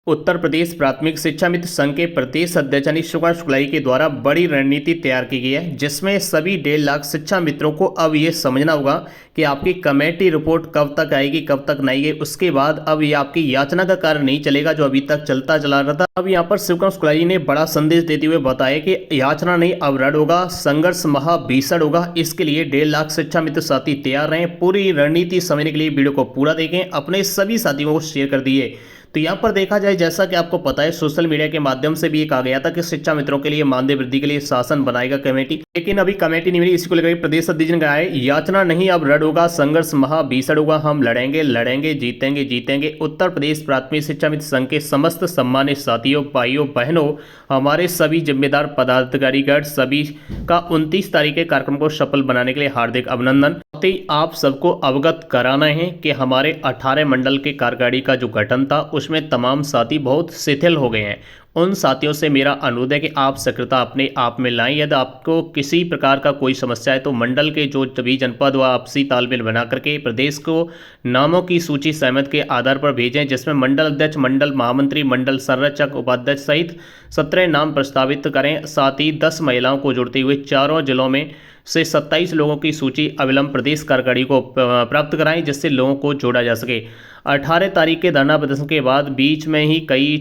उत्तर प्रदेश प्राथमिक शिक्षा मित्र संघ के प्रदेश अध्यक्ष अनिल शुक्लाई के द्वारा बड़ी रणनीति तैयार की गई है, जिसमें सभी 1.5 लाख शिक्षा मित्रों को अब ये समझना होगा कि आपकी कमेटी रिपोर्ट कब तक आएगी, कब तक नहीं आएगी। उसके बाद अब ये आपकी याचना का कार्य नहीं चलेगा जो अभी तक चलता चला रहा था। अब यहाँ पर शिवकुमार शुक्लाई ने बड़ा संदेश देते हुए बताया कि याचना नहीं अब रद्द होगा, संघर्ष महाभीषण होगा। इसके लिए 1.5 लाख शिक्षा मित्र साथी तैयार रहें। पूरी रणनीति समझने के लिए वीडियो को पूरा देखें, अपने सभी साथियों को शेयर कर दिए। तो यहाँ पर देखा जाए, जैसा कि आपको पता है, सोशल मीडिया के माध्यम से भी ये कहा गया था कि शिक्षा मित्रों के लिए मानदेय वृद्धि के लिए शासन बनाएगा कमेटी, लेकिन अभी कमेटी नहीं मिली। इसी को लेकर प्रदेश अध्यक्ष ने कहा है याचना नहीं अब रद्द होगा, संघर्ष महाभीषण होगा, हम लड़ेंगे लड़ेंगे जीतेंगे जीतेंगे। उत्तर प्रदेश प्राथमिक शिक्षा मित्र संघ के समस्त सम्मानित साथियों, भाइयों बहनों, हमारे सभी जिम्मेदार पदाधिकारीगण सभी का 29 तारीख के कार्यक्रम को सफल बनाने के लिए हार्दिक अभिनंदन। आप सबको अवगत कराना है कि हमारे 18 मंडल के कार्यकारिणी का जो गठन था उसमें तमाम साथी बहुत शिथिल हो गए हैं। उन साथियों से मेरा अनुरोध है कि आप सक्रियता अपने आप में लाएं। यदि आपको किसी प्रकार का कोई समस्या है तो मंडल के जो सभी जनपद व आपसी तालमेल बना करके प्रदेश को नामों की सूची सहमत के आधार पर भेजें, जिसमें मंडल अध्यक्ष, मंडल महामंत्री, मंडल संरक्षक, उपाध्यक्ष सहित 17 नाम प्रस्तावित करें। साथ ही 10 महिलाओं को जोड़ते हुए चारों जिलों में से 27 लोगों की सूची अविलंब प्रदेश कार्यकारिणी को प्राप्त कराएं, जिससे लोगों को जोड़ा जा सके। 18 तारीख के धरना प्रदर्शन के बाद बीच में ही कई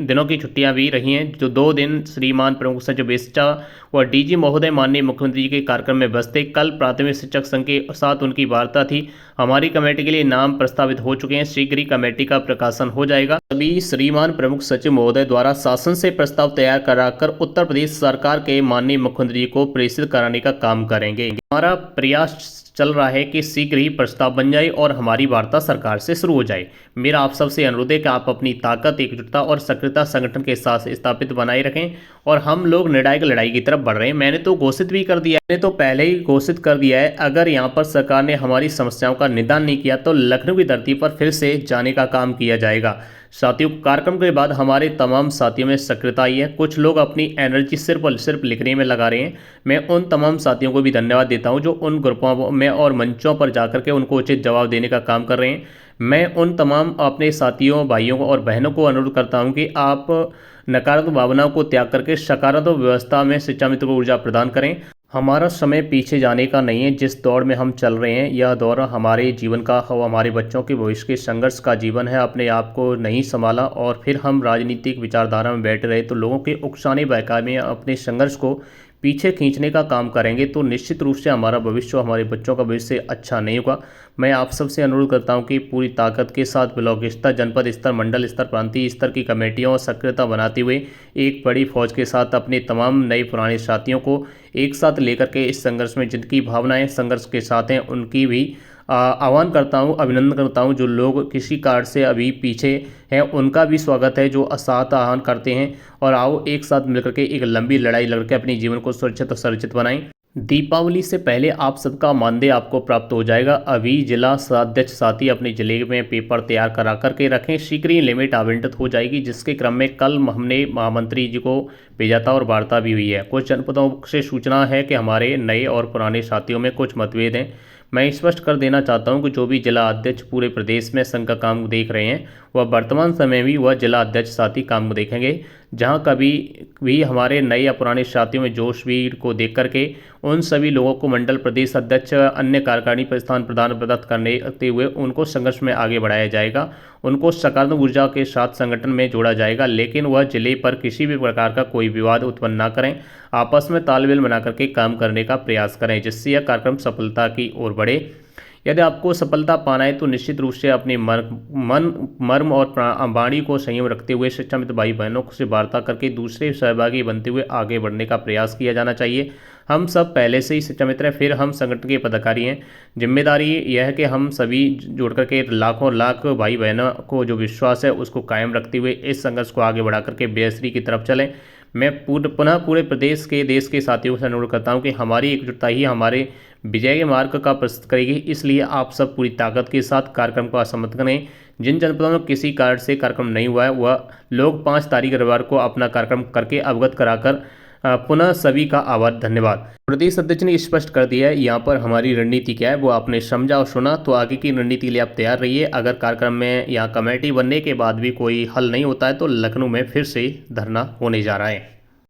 दिनों की छुट्टियां भी रही हैं, जो 2 दिन श्रीमान प्रमुख सचिव विशिष्टा व डीजी महोदय माननीय मुख्यमंत्री जी के कार्यक्रम में बसते। कल प्राथमिक शिक्षक संघ के साथ उनकी वार्ता थी। हमारी कमेटी के लिए नाम प्रस्तावित हो चुके हैं, शीघ्र ही कमेटी का प्रकाशन हो जाएगा। सभी श्रीमान प्रमुख सचिव महोदय द्वारा शासन से प्रस्ताव तैयार कराकर उत्तर प्रदेश सरकार के माननीय मुख्यमंत्री जी को प्रेषित कराने का काम करेंगे। हमारा प्रयास चल रहा है कि शीघ्र ही प्रस्ताव बन जाए और हमारी वार्ता सरकार से शुरू हो जाए। मेरा आप सबसे अनुरोध है कि आप अपनी ताकत, एकजुटता और सक्रियता संगठन के साथ स्थापित बनाए रखें और हम लोग निर्णायक लड़ाई की तरफ बढ़ रहे हैं। मैंने तो घोषित भी कर दिया है, मैंने तो पहले ही घोषित कर दिया है, अगर यहाँ पर सरकार ने हमारी समस्याओं का निदान नहीं किया तो लखनऊ की धरती पर फिर से जाने का काम किया जाएगा। साथियों, कार्यक्रम के बाद हमारे तमाम साथियों में सक्रियता आई है। कुछ लोग अपनी एनर्जी सिर्फ और सिर्फ लिखने में लगा रहे हैं। मैं उन तमाम साथियों को भी धन्यवाद देता हूं जो उन ग्रुपों में और मंचों पर जाकर के उनको उचित जवाब देने का काम कर रहे हैं। मैं उन तमाम अपने साथियों, भाइयों और बहनों को अनुरोध करता हूं कि आप नकारात्मक भावनाओं को त्याग करके सकारात्मक व्यवस्था में शिक्षा मित्र को ऊर्जा प्रदान करें। हमारा समय पीछे जाने का नहीं है। जिस दौर में हम चल रहे हैं, यह दौर हमारे जीवन का और हमारे बच्चों के भविष्य के संघर्ष का जीवन है। अपने आप को नहीं संभाला और फिर हम राजनीतिक विचारधारा में बैठे रहे तो लोगों के उकसाने बहकावे में अपने संघर्ष को पीछे खींचने का काम करेंगे तो निश्चित रूप से हमारा भविष्य, हमारे बच्चों का भविष्य अच्छा नहीं होगा। मैं आप सबसे अनुरोध करता हूं कि पूरी ताकत के साथ ब्लॉक स्तर, जनपद स्तर, मंडल स्तर, प्रांतीय स्तर की कमेटियों और सक्रियता बनाते हुए एक बड़ी फौज के साथ अपने तमाम नए पुराने साथियों को एक साथ लेकर के इस संघर्ष में जिनकी भावनाएं संघर्ष के साथ हैं उनकी भी आह्वान करता हूं, अभिनंदन करता हूं। जो लोग किसी कारण से अभी पीछे हैं उनका भी स्वागत है, जो साथ आह्वान करते हैं, और आओ एक साथ मिलकर के एक लंबी लड़ाई लड़के अपने जीवन को सुरक्षित और संरक्षित बनाएं। दीपावली से पहले आप सबका मानदेय आपको प्राप्त हो जाएगा। अभी जिला अध्यक्ष साथी अपने जिले में पेपर तैयार करा करके रखें, शीघ्र ही लिमिट आवंटित हो जाएगी, जिसके क्रम में कल हमने महामंत्री जी को भेजा था और वार्ता भी हुई है। कुछ जनपदों से सूचना है कि हमारे नए और पुराने साथियों में कुछ मतभेद हैं। मैं स्पष्ट कर देना चाहता हूं कि जो भी जिला अध्यक्ष पूरे प्रदेश में संघ का काम देख रहे हैं वह वर्तमान समय भी वह जिला अध्यक्ष साथी काम देखेंगे। जहां कभी भी हमारे नए या पुराने साथियों में जोश भी को देख करके उन सभी लोगों को मंडल, प्रदेश अध्यक्ष, अन्य कार्यकारिणी स्थान प्रदान प्रदत्त करते हुए उनको संघर्ष में आगे बढ़ाया जाएगा। उनको सकारात्मक ऊर्जा के साथ संगठन में जोड़ा जाएगा, लेकिन वह जिले पर किसी भी प्रकार का कोई विवाद उत्पन्न न करें। आपस में तालमेल बना करके काम करने का प्रयास करें, जिससे यह कार्यक्रम सफलता की ओर बढ़े। यदि आपको सफलता पाना है तो निश्चित रूप से अपने मर्म और वाणी को संयम रखते हुए शिक्षा मित्र भाई बहनों से वार्ता करके दूसरे सहभागी बनते हुए आगे बढ़ने का प्रयास किया जाना चाहिए। हम सब पहले से ही शिक्षा मित्र हैं, फिर हम संगठन के पदाधिकारी हैं। जिम्मेदारी यह है कि हम सभी जुड़ करके लाखों लाख भाई बहनों को जो विश्वास है उसको कायम रखते हुए इस संघर्ष को आगे बढ़ा करके बेहतरी की तरफ चलें। मैं पुनः पूरे प्रदेश के, देश के साथियों से अनुरोध करता हूं कि हमारी एकजुटता ही हमारे विजय के मार्ग का प्रस्तुत करेगी। इसलिए आप सब पूरी ताकत के साथ कार्यक्रम का समर्थन करें। जिन जनपदों में किसी कारण से कार्यक्रम नहीं हुआ है वह लोग 5 तारीख रविवार को अपना कार्यक्रम करके अवगत कराकर पुनः सभी का आभार, धन्यवाद। प्रदेश अध्यक्ष ने स्पष्ट कर दिया है यहाँ पर हमारी रणनीति क्या है, वो आपने समझा और सुना, तो आगे की रणनीति के लिए आप तैयार रहिए। अगर कार्यक्रम में यहाँ कमेटी बनने के बाद भी कोई हल नहीं होता है तो लखनऊ में फिर से धरना होने जा रहा है।